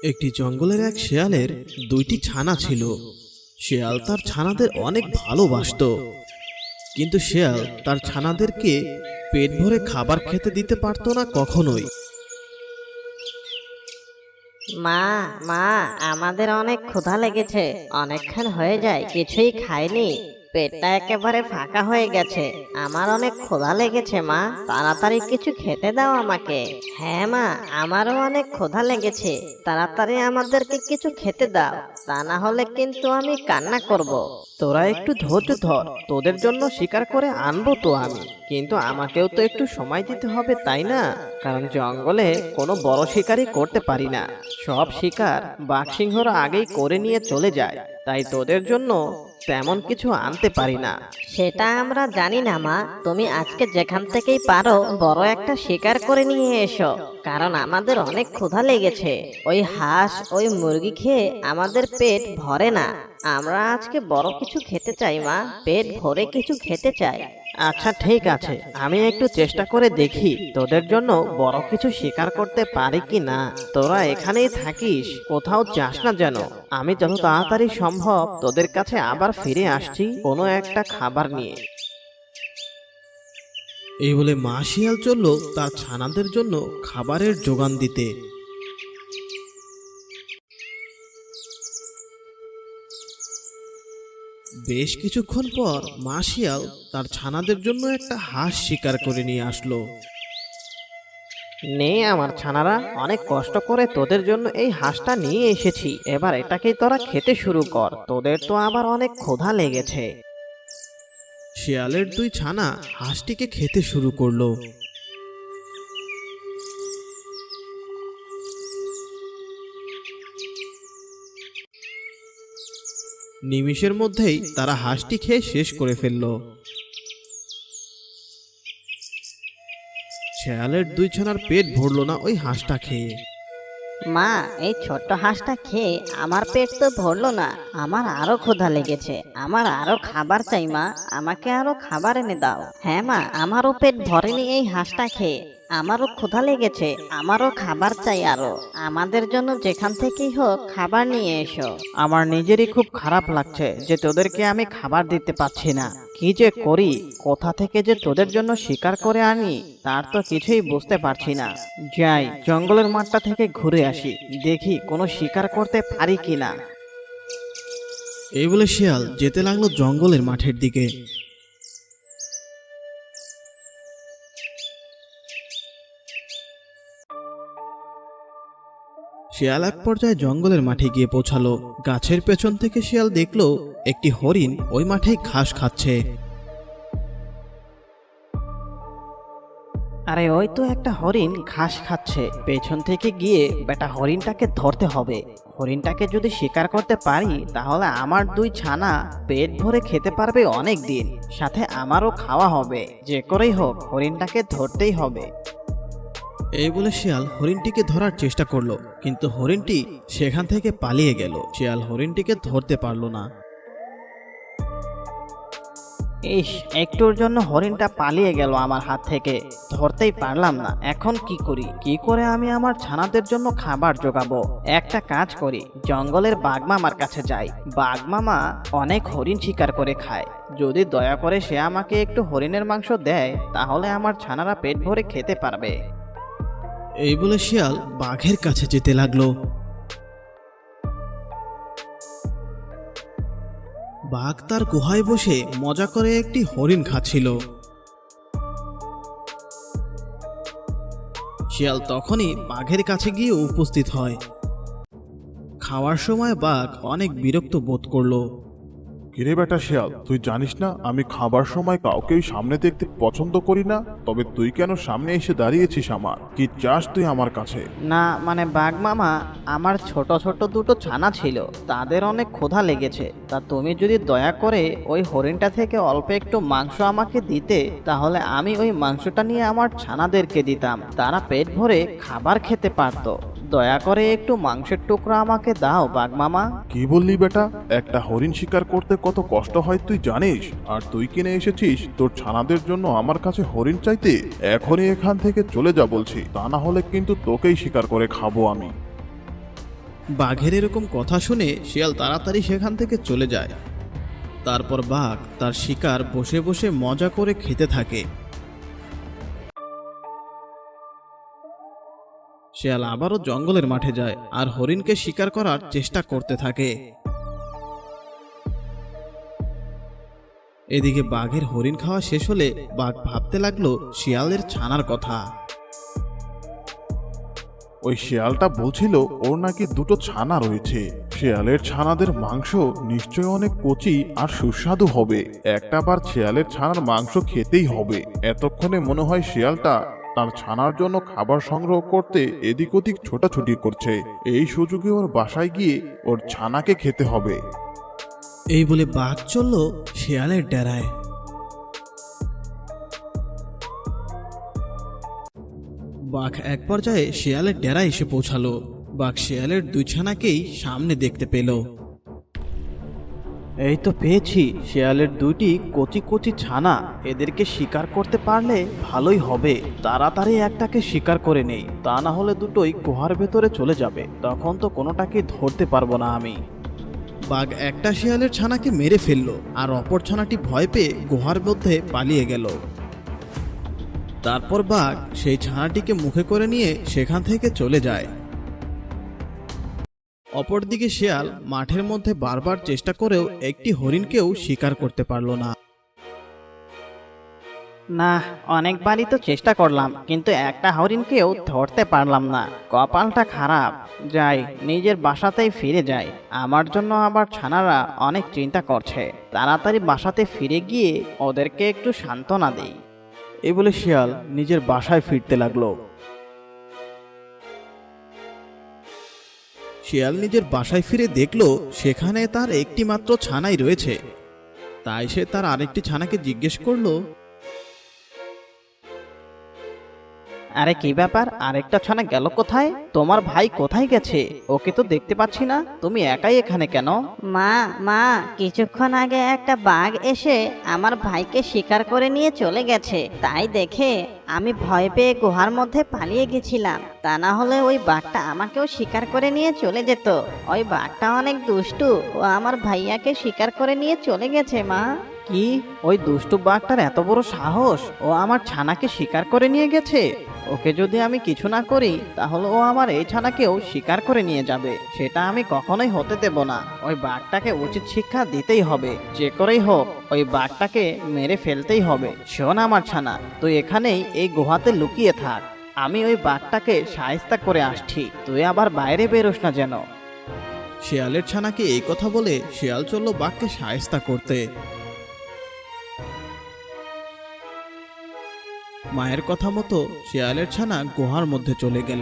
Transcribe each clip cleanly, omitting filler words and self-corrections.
একটি জঙ্গলের এক শেয়ালের দুইটি ছানা ছিল। শেয়াল তার ছানাদের অনেক ভালোবাসতো, কিন্তু শেয়াল তার ছানাদেরকে পেট ভরে খাবার খেতে দিতে পারতো না কখনোই। মা মা আমাদের অনেক ক্ষুধা লেগেছে, অনেকক্ষণ হয়ে যায় কিছুই খাইনি। পেটটা একেবারে ফাঁকা হয়ে গেছে। আমার অনেক ক্ষুধা লেগেছে মা, তাড়াতাড়ি কিছু খেতে দাও আমাকে। হ্যাঁ মা, আমারও অনেক ক্ষুধা লেগেছে, তাড়াতাড়ি আমাদেরকে কিছু খেতে দাও, তা না হলে কিন্তু আমি কান্না করব। তোরা একটু ধৈর্য ধর, তোদের জন্য শিকার করে আনবো তো আমি, কিন্তু আমাকেও তো একটু সময় দিতে হবে তাই না? কারণ জঙ্গলে কোনো বড় শিকারই করতে পারি না, সব শিকার বাঘসিংহরা আগেই করে নিয়ে চলে যায়, তাই তোদের জন্য তেমন কিছু আনতে পারি না। সেটা আমরা জানি না মা, তুমি আজকে যেখান থেকেই পারো বড় একটা শিকার করে নিয়ে এসো, কারণ আমাদের অনেক ক্ষুধা লেগেছে। ওই হাঁস ওই মুরগি খেয়ে আমাদের পেট ভরে না। আমরা আজকে বড় কিছু খেতে চাই মা, পেট ভরে কিছু খেতে চাই। আচ্ছা ঠিক আছে, আমি একটু চেষ্টা করে দেখি তোদের জন্য বড় কিছু শিকার করতে পারি কি না। তোরা এখানেই থাকিস, কোথাও যাস না যেন। আমি যত তাড়াতাড়ি সম্ভব তোদের কাছে আবার ফিরে আসছি কোনো একটা খাবার নিয়ে। এই বলে মা শিয়াল চলল তার ছানাদের জন্য খাবারের যোগান দিতে। বেশ কিছুক্ষণ পর মা শিয়াল তার ছানাদের জন্য একটা হাঁস শিকার করে নিয়ে আসলো। নে আমার ছানারা, অনেক কষ্ট করে তোদের জন্য এই হাঁসটা নিয়ে এসেছি, এবার এটাকেই তোরা খেতে শুরু কর, তোদের তো আবার অনেক ক্ষুধা লেগেছে। শিয়ালের দুই ছানা হাঁসটিকে খেতে শুরু করলো। নিমিষের মধ্যেই তারা হাঁসটি খেয়ে শেষ করে ফেলল। শিয়ালের দুই ছানার পেট ভরল না ওই হাঁসটা খেয়ে। মা, এই ছোট্ট হাঁসটা খেয়ে আমার পেট তো ভরলো না, আমার আরো ক্ষুধা লেগেছে, আমার আরো খাবার চাই মা, আমাকে আরো খাবার এনে দাও। হ্যাঁ মা, আমারও পেট ভরেনি এই হাঁসটা খেয়ে, আমারও ক্ষুধা লেগেছে, আমারও খাবার চাই আরো। আমাদের জন্য যেখান থেকেই হোক খাবার নিয়ে এসো। আমার নিজেরই খুব খারাপ লাগছে যে তোদেরকে আমি খাবার দিতে পারছি না। কি যে করি, কোথা থেকে যে তোদের জন্য শিকার করে আনি তার তো কিছুই বুঝতে পারছি না। যাই জঙ্গলের মাঠটা থেকে ঘুরে আসি, দেখি কোনো শিকার করতে পারি কিনা। এই বলে শিয়াল যেতে লাগলো জঙ্গলের মাঠের দিকে। শিয়াল এক পর্যায়ে জঙ্গলের মাঠে গিয়ে পৌঁছালো। গাছের পেছন থেকে শিয়াল দেখলো একটি হরিণ ওই মাঠেই ঘাস খাচ্ছে। আরে ওই তো একটা হরিণ ঘাস খাচ্ছে, পেছন থেকে গিয়ে বেটা হরিণটাকে ধরতে হবে। হরিণটাকে যদি শিকার করতে পারি তাহলে আমার দুই ছানা পেট ভরে খেতে পারবে অনেক দিন, সাথে আমারও খাওয়া হবে। যে করেই হোক হরিণটাকে ধরতেই হবে। এই বলে শিয়াল হরিণটিকে ধরার চেষ্টা করলো, কিন্তু হরিণটি সেখান থেকে পালিয়ে গেল। শিয়াল হরিণটিকে ধরতে পারল না। ইস, একটুর জন্য হরিণটা পালিয়ে গেল আমার হাত থেকে, ধরতেই পারলাম না। এখন কি করি, কি করে আমি আমার ছানাদের জন্য খাবার জোগাবো? একটা কাজ করি, জঙ্গলের বাঘমামার কাছে যাই। বাঘমামা অনেক হরিণ শিকার করে খায়, যদি দয়া করে সে আমাকে একটু হরিণের মাংস দেয় তাহলে আমার ছানারা পেট ভরে খেতে পারবে। এই বলে শিয়াল বাঘের কাছে যেতে লাগলো। বাঘ তার গুহায় বসে মজা করে একটি হরিণ খাচ্ছিল। শিয়াল তখনই বাঘের কাছে গিয়ে উপস্থিত হয়। খাওয়ার সময় বাঘ অনেক বিরক্ত বোধ করলো। কিরে বেটা শিয়াল, তুই জানিস না আমি খাবার সময় কাউকেই সামনে দেখতে পছন্দ করি না, তবে তুই কেন সামনে এসে দাঁড়িয়েছিস? আমার কি চাস তুই আমার কাছে? না মানে বাঘমামা, আমার ছোট ছোট দুটো ছানা ছিল, তাদের অনেক ক্ষুধা লেগেছে, তা তুমি যদি দয়া করে ওই হরিণটা থেকে অল্প একটু মাংস আমাকে দিতে তাহলে আমি ওই মাংসটা নিয়ে আমার ছানাদেরকে দিতাম, তারা পেট ভরে খাবার খেতে পারতো। দয়া করে একটু মাংসের টুকরো আমাকে দাও বাঘমামা। কি বললি বেটা? একটা হরিণ শিকার করতে কত কষ্ট হয় তুই জানিস, আর তুই কিনে এসেছিস তোর ছানাদের জন্য আমার কাছে হরিণ চাইতে? এখনই এখান থেকে চলে যা বলছি, তা না হলে কিন্তু তোকেই শিকার করে খাবো আমি। বাঘের এরকম কথা শুনে শিয়াল তাড়াতাড়ি সেখান থেকে চলে যায়। তারপর বাঘ তার শিকার বসে বসে মজা করে খেতে থাকে। শিয়াল আবারও জঙ্গলের মাঠে যায় আর হরিণকে শিকার করার চেষ্টা করতে থাকে। এদিকে বাঘের হরিণ খাওয়া শেষ হলে বাঘ ভাবতে লাগলো শিয়ালের ছানার কথা। ওই শিয়ালটা বলছিল ওর নাকি দুটো ছানা রয়েছে। শিয়ালের ছানাদের মাংস নিশ্চয়ই অনেক কচি আর সুস্বাদু হবে। একটা বার শিয়ালের ছানার মাংস খেতেই হবে। এতক্ষণে মনে হয় শিয়ালটা তার ছানার জন্য খাবার সংগ্রহ করতে এদিক ওদিক ছোটাছুটি করছে। এই সুযোগে ওর বাসায় গিয়ে ওর ছানাকে খেতে হবে। এই বলে বাঘ চলল শিয়ালের ডেরায়। বাঘ এক পর্যায়ে শিয়ালের ডেরায় এসে পৌঁছালো। বাঘ শিয়ালের দুই ছানাকেই সামনে দেখতে পেল। এই তো পেয়েছি শিয়ালের দুইটি কচি কচি ছানা। এদেরকে শিকার করতে পারলে ভালোই হবে। তাড়াতাড়ি একটাকে শিকার করে নেই, তা না হলে দুটোই গুহার ভেতরে চলে যাবে। তখন তো কোনোটাকে ধরতে পারবো না আমি। বাঘ একটা শিয়ালের ছানাকে মেরে ফেললো আর অপর ছানাটি ভয় পেয়ে গুহার মধ্যে পালিয়ে গেল। তারপর বাঘ সেই ছানাটিকে মুখে করে নিয়ে সেখান থেকে চলে যায়। অপরদিকে শিয়াল মাঠের মধ্যে বারবার চেষ্টা করেও একটি হরিণকেও শিকার করতে পারল না। না, অনেকবারই তো চেষ্টা করলাম, কিন্তু একটা হরিণকেও ধরতে পারলাম না। কপালটা খারাপ। যাই, নিজের বাসাতেই ফিরে যাই। আমার জন্য আবার ছানারা অনেক চিন্তা করছে। তাড়াতাড়ি বাসাতে ফিরে গিয়ে ওদেরকে একটু সান্ত্বনা দেই। এই বলে শিয়াল নিজের বাসায় ফিরতে লাগলো। শিয়াল নিজের বাসায় ফিরে দেখলো সেখানে তার একটি মাত্র ছানাই রয়েছে। তাই সে তার আরেকটি ছানাকে জিজ্ঞেস করলো, আরে কি ব্যাপার, আরেকটা ছানা গেল কোথায়? তোমার ভাই কোথায় গেছে? ওকে তো দেখতে পাচ্ছি না। তুমি একাই এখানে কেন? মা মা কিছুক্ষণ আগে একটা বাঘ এসে আমার ভাইকে শিকার করে নিয়ে চলে গেছে। তাই দেখে আমি ভয় পেয়ে গুহার মধ্যে পালিয়ে গেছিলাম। তা না হলে ওই বাঘটা আমাকেও শিকার করে নিয়ে চলে যেত। ওই বাঘটা অনেক দুষ্টু, ও আমার ভাইয়াকে শিকার করে নিয়ে চলে গেছে মা। কি, ওই দুষ্টু বাঘটার এত বড় সাহস? ও আমার ছানাকে শিকার করে নিয়ে গেছে। ওকে যদি আমি কিছু না করি তাহলে ও আমার এই ছানাকেও শিকার করে নিয়ে যাবে। সেটা আমি কখনোই হতে দেব না। ওই বাঘটাকে উচিত শিক্ষা দিতেই হবে। যে করেই হোক ওই বাঘটাকে মেরে ফেলতেই হবে। শোন আমার ছানা, তুই এখানেই এই গুহাতে লুকিয়ে থাক। আমি ওই বাঘটাকে শায়েস্তা করে আসছি। তুই আবার বাইরে বেরোস না যেন। শিয়ালের ছানাকে এই কথা বলে শিয়াল চলল বাঘকে শায়েস্তা করতে। মায়ের কথা মতো শিয়ালের ছানা গুহার মধ্যে চলে গেল।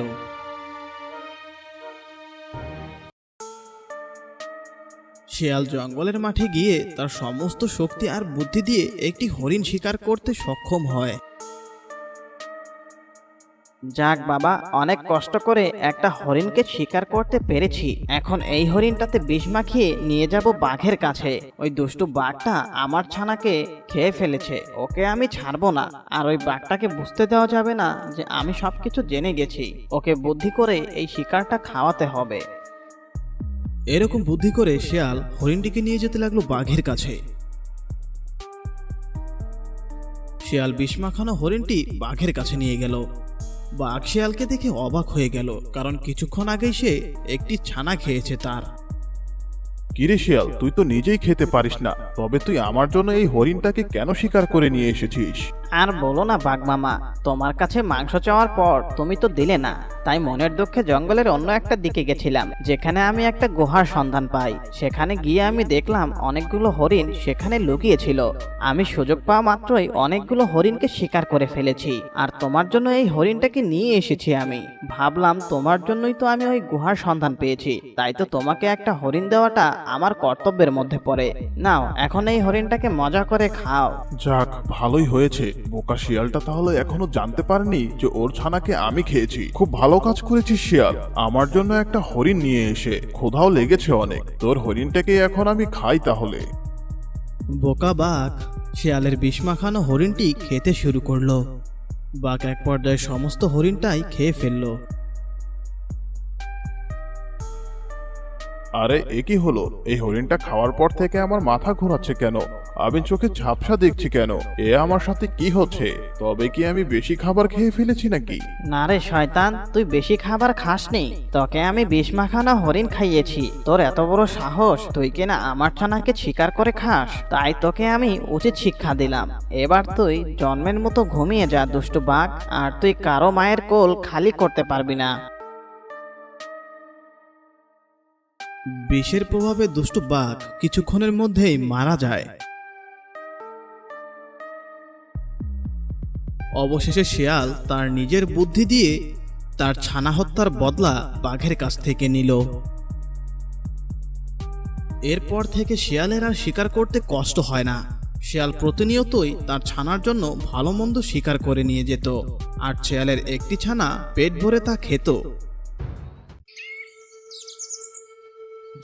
শিয়াল জঙ্গলের মাঠে গিয়ে তার সমস্ত শক্তি আর বুদ্ধি দিয়ে একটি হরিণ শিকার করতে সক্ষম হয়। যাক বাবা, অনেক কষ্ট করে একটা হরিণকে শিকার করতে পেরেছি। এখন এই হরিণটাতে বিষ মাখিয়ে নিয়ে যাব বাঘের কাছে। ওই দুষ্টু বাঘটা আমার ছানাকে খেয়ে ফেলেছে, ওকে আমি ছাড়বো না। আর ওই বাঘটাকে বুঝতে দেওয়া যাবে না যে আমি সবকিছু জেনে গেছি। ওকে বুদ্ধি করে এই শিকারটা খাওয়াতে হবে। এরকম বুদ্ধি করে শিয়াল হরিণটিকে নিয়ে যেতে লাগলো বাঘের কাছে। শিয়াল বিষ মাখানো হরিণটি বাঘের কাছে নিয়ে গেল। বাঘ শিয়ালকে দেখে অবাক হয়ে গেল, কারণ কিছুক্ষণ আগেই সে একটি ছানা খেয়েছে তার। কিরে শিয়াল, তুই তো নিজেই খেতে পারিস না, তবে তুই আমার জন্য এই হরিণটাকে কেন শিকার করে নিয়ে এসেছিস? আর বলো না বাঘ মামা, তোমার কাছে মাংস চাওয়ার পর তুমি তো দিলে না। তাই মনের দুঃখে জঙ্গলের অন্য একটা দিকে গেছিলাম, যেখানে আমি একটা গুহার সন্ধান পাই। সেখানে গিয়ে আমি দেখলাম অনেকগুলো হরিণ সেখানে লুকিয়েছিল। আমি সুযোগ পাওয়া মাত্রই অনেকগুলো হরিণকে শিকার করে ফেলেছি। আর তোমার জন্য এই হরিণটাকে নিয়ে এসেছি আমি। ভাবলাম তোমার জন্যই তো আমি ওই গুহার সন্ধান পেয়েছি, তাই তো তোমাকে একটা হরিণ দেওয়াটা আমার কর্তব্যের মধ্যে পড়ে। নাও, এখন এই হরিণটাকে মজা করে খাও। যাক, ভালোই হয়েছে। বোকা শিয়ালটা তাহলে এখনো জানতে পারেনি যে ওর ছানাকে আমি খেয়েছি। খুব ভালো কাজ করেছিস শিয়াল, আমার জন্য একটা হরিণ নিয়ে এসে। ক্ষুধাও লেগেছে অনেক, তোর হরিণটাকে এখন আমি খাই তাহলে। বোকা বাঘ শিয়ালের বিষ মাখানো হরিণটি খেতে শুরু করলো। বাঘ এক পর্যায়ে সমস্ত হরিণটাই খেয়ে ফেলল। আরে এ কি হলো? এই হরিণটা খাওয়ার পর থেকে আমার মাথা ঘোরাচ্ছে কেন? আমি চোখে ঝাপসা দেখছি কেন? এ আমার সাথে কি হচ্ছে? তবে কি আমি বেশি খাবার খেয়ে ফেলেছি নাকি? না রে শয়তান, তুই বেশি খাবার খাসনি। তোকে আমি বিষ মাখানো হরিণ খাইয়েছি। তোর এত বড় সাহস, তুই কিনা আমার ছানাকে শিকার করে খাস। তাই তোকে আমি উচিত শিক্ষা দিলাম। এবার তুই জন্মের মতো ঘুমিয়ে যা দুষ্টু বাঘ, আর তুই কারো মায়ের কোল খালি করতে পারবি না। বিষের প্রভাবে দুষ্টু বাঘ কিছুক্ষণের মধ্যেই মারা যায়। অবশেষে শিয়াল তার নিজের বুদ্ধি দিয়ে তার ছানা হত্যার বদলা বাঘের কাছ থেকে নিল। এরপর থেকে শিয়ালের আর শিকার করতে কষ্ট হয় না। শিয়াল প্রতিনিয়তই তার ছানার জন্য ভালো মন্দ শিকার করে নিয়ে যেত, আর শিয়ালের একটি ছানা পেট ভরে তা খেত।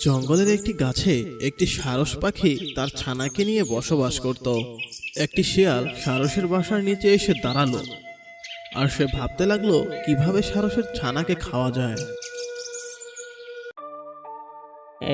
জঙ্গলের একটি গাছে একটি সারস পাখি তার ছানাকে নিয়ে বসবাস করত। একটি শিয়াল সারসের বাসার নিচে এসে দাঁড়ালো, আর সে ভাবতে লাগলো কিভাবে সারসের ছানাকে খাওয়া যায়।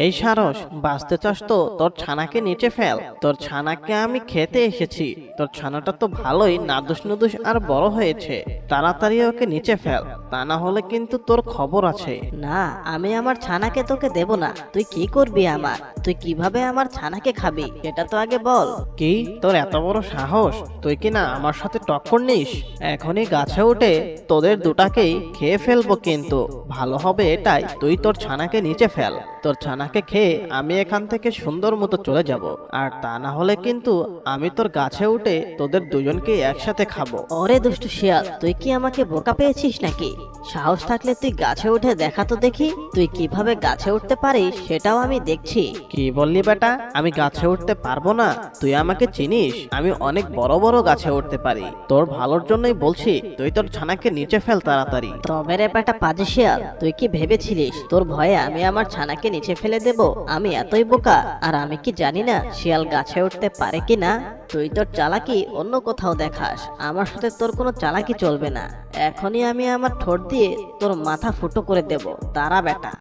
এই সারস, বাঁচতে চাস তো তোর ছানাকে নিচে ফেল। তোর ছানাকে আমি খেতে এসেছি। তোর ছানাটা তো ভালোই নাদুস নুদুস আর বড় হয়েছে। তাড়াতাড়ি ওকে নিচে ফেল, তা না হলে কিন্তু তোর খবর আছে। না, আমি আমার ছানাকে তোকে দেব না। তুই কি করবি আমার? তুই কিভাবে আমার ছানাকে খাবি এটা তো আগে বল। কি, তোর এত বড় সাহস? তুই কি না আমার সাথে টক্কর নিস? এখনই গাছে উঠে তোদের দুটাকেই খেয়ে ফেলবো। কিন্তু ভালো হবে এটাই, তুই তোর ছানাকে নিচে ফেল। তোর ছানাকে খেয়ে আমি এখান থেকে সুন্দর মতো চলে যাব, আর তা না হলে কিন্তু আমি তোর গাছে উঠে তোদের দুজনকে একসাথে খাবো। ওরে দুষ্টু শিয়াল, তুই কি আমাকে বোকা পেয়েছিস নাকি? সাহস থাকলে তুই গাছে উঠে দেখা তো দেখি। তুই কিভাবে গাছে উঠতে পারিস সেটাও আমি দেখছি। কি বললি বেটা? আমি গাছে উঠতে পারবো না? তুই আমাকে চিনিস? আমি অনেক বড় বড় গাছে উঠতে পারি। তোর ভালোর জন্যই বলছি, তুই তোর ছানাকে নিচে ফেল তাড়াতাড়ি। তবে রে বেটা পাজি শিয়াল, তুই কি ভেবেছিলিস তোর ভয়ে আমি আমার ছানাকে নিচে ফেলে দেব? আমি এতই বোকা? আর আমি কি জানি না শিয়াল গাছে উঠতে পারে কি না? তুই তোর চালাকি অন্য কোথাও দেখাস, আমার সাথে তোর কোনো চালাকি চলবে না। এখনই আমি আমার ঠোঁট দিয়ে তোর মাথা ফুটো করে দেব। তারা বেটা।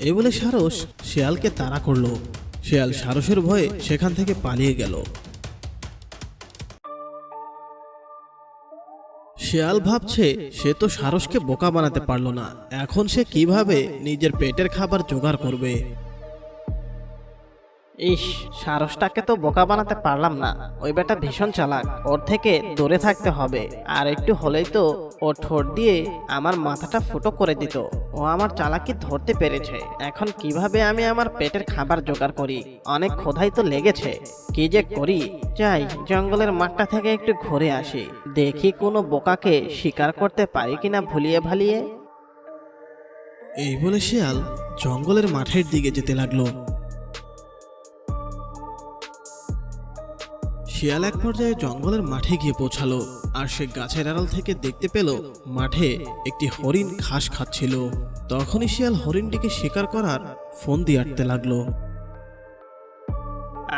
এই বলে সারস শিয়ালকে তাড়া করলো। শিয়াল সারসের ভয়ে সেখান থেকে পালিয়ে গেল। শিয়াল ভাবছে সে তো সারসকে বোকা বানাতে পারলো না, এখন সে কিভাবে নিজের পেটের খাবার জোগাড় করবে। ইস, সারসটাকে তো বোকা বানাতে পারলাম না। ওই বেটা ভীষণ চালাক, ওর থেকে দূরে থাকতে হবে। আর একটু হলেই তো ও ঠোঁট দিয়ে আমার মাথাটা ফুটো করে দিত। ও আমার চালাকি ধরতে পেরেছে। এখন কিভাবে আমি আমার পেটের খাবার জোগাড় করি? অনেক ক্ষুধাই তো লেগেছে, কি যে করি। যাই, জঙ্গলের মাঠটা থেকে একটু ঘুরে আসি, দেখি কোনো বোকাকে শিকার করতে পারি কিনা ভুলিয়ে ভালিয়ে। এই বলে শিয়াল জঙ্গলের মাঠের দিকে যেতে লাগলো। শিয়াল এক পর্যায়ে জঙ্গলের মাঠে গিয়ে পৌঁছালো, আর সে গাছের আড়াল থেকে দেখতে পেল মাঠে একটি হরিণ ঘাস খাচ্ছিল। তখনই শিয়াল হরিণটিকে শিকার করার ফন্দি আঁটতে লাগলো।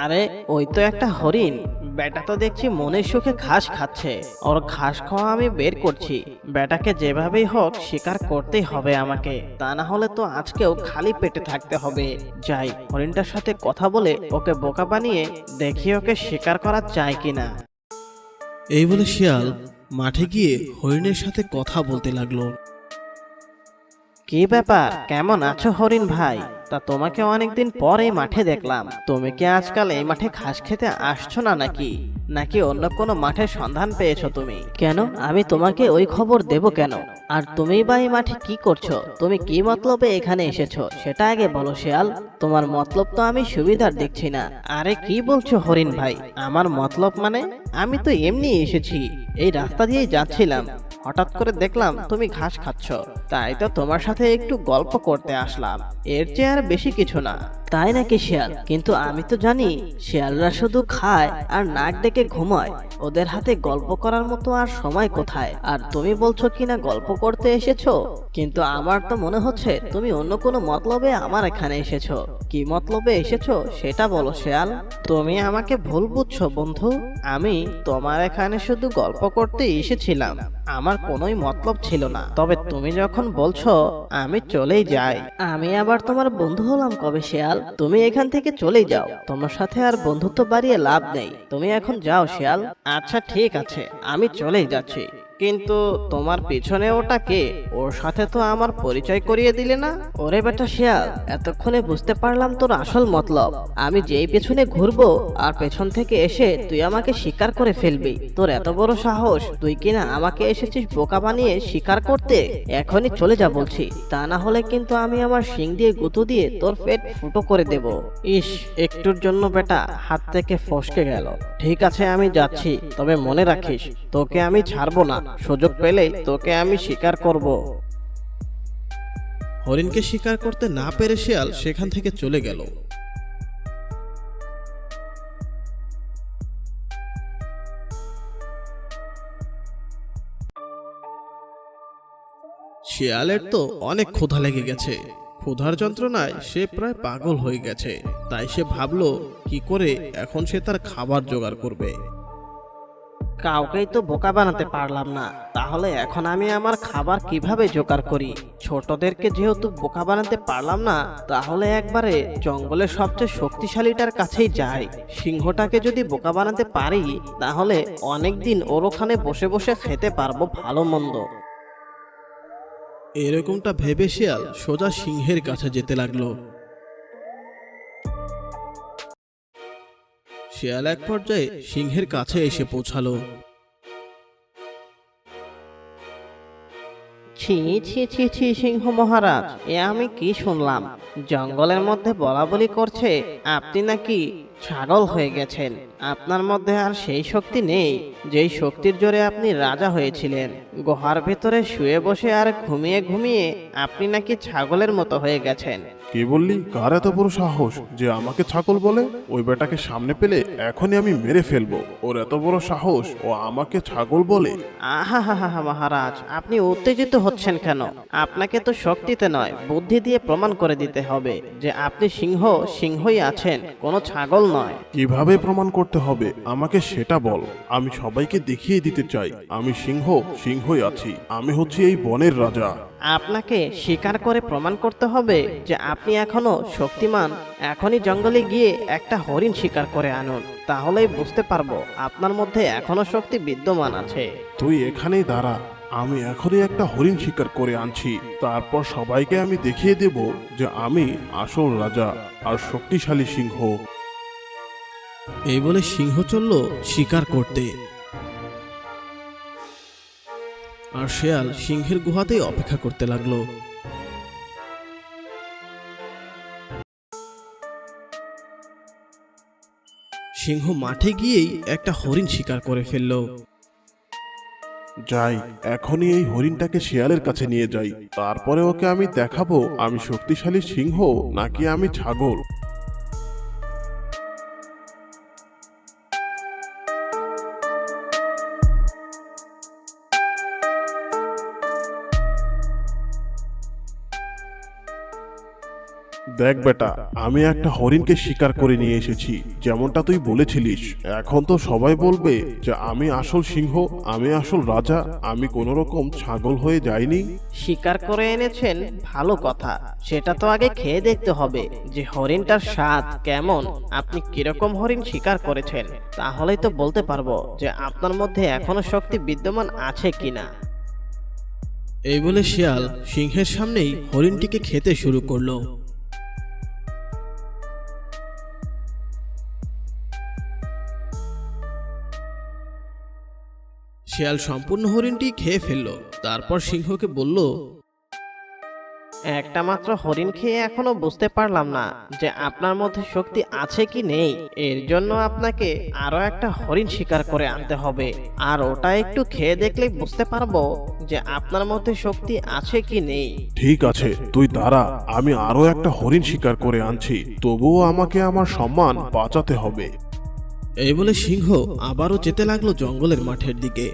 আরে ওই তো একটা হরিণ। বেটা তো দেখছি মনের সুখে ঘাস খাচ্ছে। ওর ঘাস খাওয়া আমি বের করছি। বেটাকে যেভাবেই হোক শিকার করতেই হবে আমাকে, তা না হলে তো আজকেও খালি পেটে থাকতে হবে। যাই, হরিণটার সাথে কথা বলে ওকে বোকা বানিয়ে দেখি ওকে শিকার করা যায় কিনা। এই বলে শিয়াল মাঠে গিয়ে হরিণের সাথে কথা বলতে লাগলো। কি ব্যাপার, কেমন আছো হরিণ ভাই? তা তোমাকে অনেকদিন পর এই মাঠে দেখলাম। তুমি কি আজকাল এই মাঠে ঘাস খেতে আসছো না নাকি? নাকি অন্য কোনো মাঠের সন্ধান পেয়েছো তুমি? কেন, আমি তোমাকে ওই খবর দেব কেন? আর তুমি বা এই মাঠে কি করছো? তুমি কি মতলবে এখানে এসেছো সেটা আগে বলো শিয়াল। তোমার মতলব তো আমি সুবিধার দেখছি না। আরে কি বলছো হরিণ ভাই? আমার মতলব মানে? আমি তো এমনি এসেছি, এই রাস্তা দিয়েই যাচ্ছিলাম। হঠাৎ করে দেখলাম তুমি ঘাস খাচ্ছ, তাই তো তোমার সাথে একটু গল্প করতে আসলাম। এর চেয়ে আর বেশি কিছু না। তাই নাকি শিয়াল? কিন্তু আমি তো জানি শিয়ালরা শুধু খায় আর নাক ডেকে ঘুমায়। ওদের হাতে গল্প করার মতো আর সময় কোথায়? আর তুমি বলছো কিনা গল্প করতে এসেছো, কিন্তু আমার তো মনে হচ্ছে তুমি অন্য কোনো মতলবে আমার এখানে এসেছো। কি মতলবে এসেছো সেটা বলো শিয়াল। তুমি আমাকে ভুল বুঝছো বন্ধু। আমি তোমার এখানে শুধু গল্প করতে এসেছিলাম। আমার কোনোই মতলব ছিল না, তবে তুমি যখন বলছো আমি চলেই যাই। আমি আবার তোমার বন্ধু হলাম কবে শিয়াল? তুমি এখান থেকে চলেই যাও, তোমার সাথে আর বন্ধুত্ব বাড়িয়ে লাভ নেই। তুমি এখন যাও শিয়াল। আচ্ছা ঠিক আছে, আমি চলেই যাচ্ছি, কিন্তু তোমার পিছনে ওটা কে? ওর সাথে তো আমার পরিচয় করিয়ে দিলে না। ওরে বেটা শিয়াল, এতক্ষণে বুঝতে পারলাম তোর আসল মতলব। আমি যেই পেছনে ঘুরবো আর পেছন থেকে এসে তুই আমাকে শিকার করে ফেলবি। তোর এত বড় সাহস, তুই কিনা আমাকে এসেছিস বোকা বানিয়ে শিকার করতে। এখনই চলে যা বলছি, তা না হলে কিন্তু আমি আমার শিং দিয়ে গুঁতো দিয়ে তোর পেট ফুটো করে দেব। ইস, একটুর জন্য বেটা হাত থেকে ফসকে গেল। ঠিক আছে আমি যাচ্ছি, তবে মনে রাখিস তোকে আমি ছাড়বো না। সুযোগ পেলেই তোকে আমি শিকার করব। হরিণকে শিকার করতে না পেরে শিয়াল সেখান থেকে চলে গেল। শিয়ালের তো অনেক ক্ষুধা লেগে গেছে। ক্ষুধার যন্ত্রণায় সে প্রায় পাগল হয়ে গেছে। তাই সে ভাবলো কি করে এখন সে তার খাবার জোগাড় করবে। কাউকেই তো বোকা বানাতে পারলাম না, তাহলে এখন আমি আমার খাবার কিভাবে জোগাড় করি? ছোটদেরকে যেহেতু বোকা বানাতে পারলাম না, তাহলে একবারে জঙ্গলের সবচেয়ে শক্তিশালীটার কাছেই যাই। সিংহটাকে যদি বোকা বানাতে পারি, তাহলে অনেকদিন ওর ওখানে বসে বসে খেতে পারবো ভালো মন্দ। এরকমটা ভেবে শিয়াল সোজা সিংহের কাছে যেতে লাগলো। শিয়াল এক পর্যায়ে সিংহের কাছে এসে পৌঁছালো। ছি ছি ছি ছি, সিংহ মহারাজ, এ আমি কি শুনলাম? জঙ্গলের মধ্যে বলা বলি করছে আপনি নাকি ছাগল হয়ে গেছেন। আপনার মধ্যে আর সেই শক্তি নেই যেই শক্তির জোরে আপনি রাজা হয়েছিলেন। গুহার ভেতরে শুয়ে বসে আর ঘুমিয়ে ঘুমিয়ে আপনি নাকি ছাগলের মতো হয়ে গেছেন। কি বললি? কার এত বড় সাহস যে আমাকে ছাগল বলে? ওই বেটাকে সামনে পেলে এখনই আমি মেরে ফেলবো। ওর এত বড় সাহস, ও আমাকে ছাগল বলে? আহা হা হা মহারাজ, আপনি উত্তেজিত হচ্ছেন কেন? আপনাকে তো শক্তিতে নয়, বুদ্ধি দিয়ে প্রমাণ করে দিতে হবে যে আপনি সিংহই আছেন, কোনো ছাগল নয়। কিভাবে প্রমাণ করতে হবে আমাকে সেটা বল। আমি সবাইকে দেখিয়ে দিতে চাই আমি সিংহই আছি। আমি হচ্ছি এই বনের রাজা। আপনাকে স্বীকার করে প্রমাণ করতে হবে যে আপনি এখনো শক্তিমান। এখনই জঙ্গলে গিয়ে একটা হরিণ শিকার করে আনুন, তাহলেই বুঝতে পারবো আপনার মধ্যে এখনো শক্তি বিদ্যমান আছে। তুই এখানেই দাঁড়া, আমি এখনই একটা হরিণ শিকার করে আনছি। তারপর সবাইকে আমি দেখিয়ে দেব যে আমি আসল রাজা আর শক্তিশালী সিংহ। এই বলে সিংহ চলল শিকার করতে। আর শিয়াল সিংহের গুহাতেই অপেক্ষা করতে লাগলো। সিংহ মাঠে গিয়েই একটা হরিণ শিকার করে ফেললো। যাই, এখনই এই হরিণটাকে শিয়ালের কাছে নিয়ে যাই। তারপরে ওকে আমি দেখাবো আমি শক্তিশালী সিংহ নাকি আমি ছাগল। দেখ বেটা, আমি একটা হরিণকে শিকার করে নিয়ে এসেছি, যেমনটা তুই বলেছিলিস। এখন তো সবাই বলবে যে আমি আসল সিংহ, আমি আসল রাজা, আমি কোনো রকম ছাগল হয়ে যাইনি। শিকার করে এনেছেন ভালো কথা, সেটা তো আগে খেয়ে দেখতে হবে যে হরিণটার স্বাদ কেমন। আপনি কিরকম হরিণ শিকার করেছেন, তাহলেই তো বলতে পারবো যে আপনার মধ্যে এখনো শক্তি বিদ্যমান আছে কিনা। এই বলে শিয়াল সিংহের সামনেই হরিণটিকে খেতে শুরু করলো। শিয়াল সম্পূর্ণ হরিণটি খেয়ে ফেললো। তারপর সিংহকে বলল, একটা মাত্র হরিণ খেয়ে এখনো বুঝতে পারলাম না যে আপনার মধ্যে শক্তি আছে কি নেই। এর জন্য আপনাকে আরো একটা হরিণ শিকার করে আনতে হবে, আর ওটা একটু খেয়ে দেখলেই বুঝতে পারবো যে আপনার মধ্যে শক্তি আছে কি নেই। ঠিক আছে, তুই দাঁড়া, আমি আরো একটা হরিণ শিকার করে আনছি। তবুও আমাকে আমার সম্মান বাঁচাতে হবে। এই বলে সিংহ আবারও যেতে লাগলো জঙ্গলের মাঠের দিকে।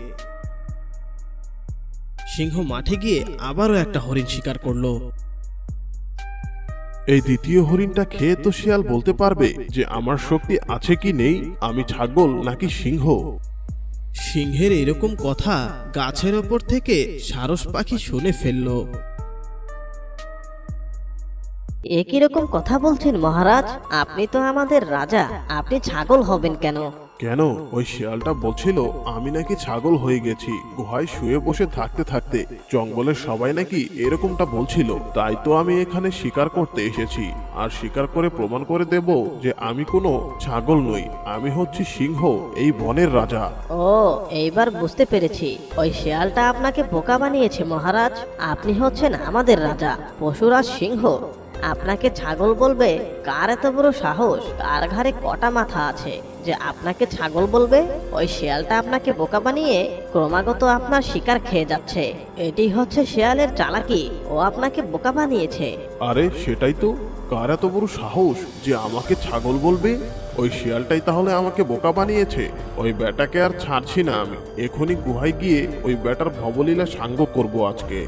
সিংহ মাঠে গিয়ে আবারও একটা হরিণ শিকার করলো। এই দ্বিতীয় হরিণটা খেয়ে তো শিয়াল বলতে পারবে যে আমার শক্তি আছে কি নেই, আমি ছাগল নাকি সিংহ। সিংহের এরকম কথা গাছের ওপর থেকে সারস পাখি শুনে ফেলল। এ কিরকম কথা বলছেন মহারাজ? আপনি তো আমাদের রাজা, আপনি ছাগল হবেন কেন? কেন? ওই শিয়ালটা বলছিল আমি নাকি ছাগল হয়ে গেছি গুহায় শুয়ে বসে থাকতে থাকতে। জঙ্গলের সবাই নাকি এরকমটা বলছিল, তাই তো আমি এখানে শিকার করতে এসেছি। আর শিকার করে প্রমাণ করে দেব যে আমি কোনো ছাগল নই, আমি হচ্ছি সিংহ, এই বনের রাজা। ও, এইবার বুঝতে পেরেছি। ওই শিয়ালটা আপনাকে বোকা বানিয়েছে মহারাজ। আপনি হচ্ছেন আমাদের রাজা, পশুরাজ সিংহ। আপনাকে ছাগল বলবে? কার এত বড় সাহস? কার ঘাড়ে কটা মাথা আছে যে আপনাকে ছাগল বলবে? ওই শিয়ালটা আপনাকে বোকা বানিয়ে ক্রমাগত আপনার শিকার খেয়ে যাচ্ছে। এটি হচ্ছে শিয়ালের চালাকি, ও আপনাকে বোকা বানিয়েছে। আরে সেটাই তো, কার এত বড় সাহস যে আমাকে ছাগল বলবে? ওই শিয়ালটাই তাহলে আমাকে বোকা বানিয়েছে। ওই বেটাকে আর ছাড়ছি না আমি, এখনই গুহায় গিয়ে ওই বেটার ভবলীলা সাঙ্গ করব আজকে।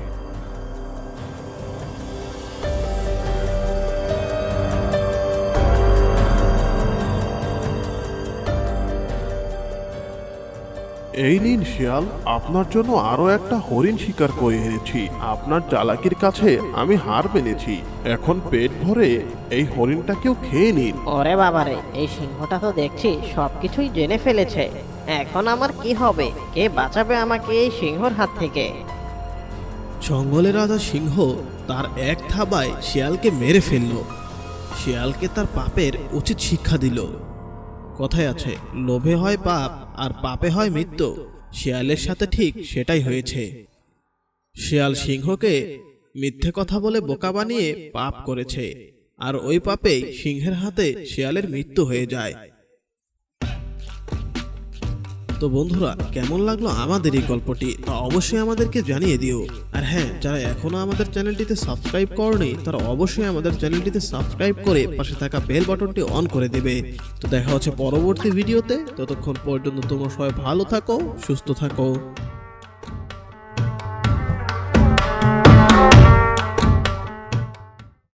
এই নিন শিয়াল, আপনার জন্য আরো একটা হরিণ শিকার করে এনেছি। আপনার চালাকির কাছে আমি হার মেনেছি। এখন পেট ভরে এই হরিণটাকেও খেয়ে নিন। ওরে বাবারে, এই সিংহটা তো দেখছি সবকিছুই জেনে ফেলেছে। এখন আমার কি হবে? কে বাঁচাবে আমাকে এই সিংহর হাত থেকে? জঙ্গলের রাজা সিংহ তার এক থাবায় শিয়ালকে মেরে ফেলল। শিয়ালকে তার পাপের উচিত শিক্ষা দিল। কথায় আছে, লোভে হয় পাপ আর পাপে হয় মৃত্যু। শিয়ালের সাথে ঠিক সেটাই হয়েছে। শিয়াল সিংহকে মিথ্যে কথা বলে বোকা বানিয়ে পাপ করেছে, আর ওই পাপেই সিংহের হাতে শিয়ালের মৃত্যু হয়ে যায়। তো বন্ধুরা, কেমন লাগলো আমাদের এই গল্পটি তা অবশ্যই আমাদেরকে জানিয়ে দিও। আর হ্যাঁ, যারা এখনো আমাদের চ্যানেলটিতে সাবস্ক্রাইব করনি তারা অবশ্যই আমাদের চ্যানেলটিতে সাবস্ক্রাইব করে পাশে থাকা বেল বাটনটি অন করে দেবে। তো দেখা হচ্ছে পরবর্তী ভিডিওতে। ততক্ষণ পর্যন্ত তোমরা সবাই ভালো থাকো, সুস্থ থাকো।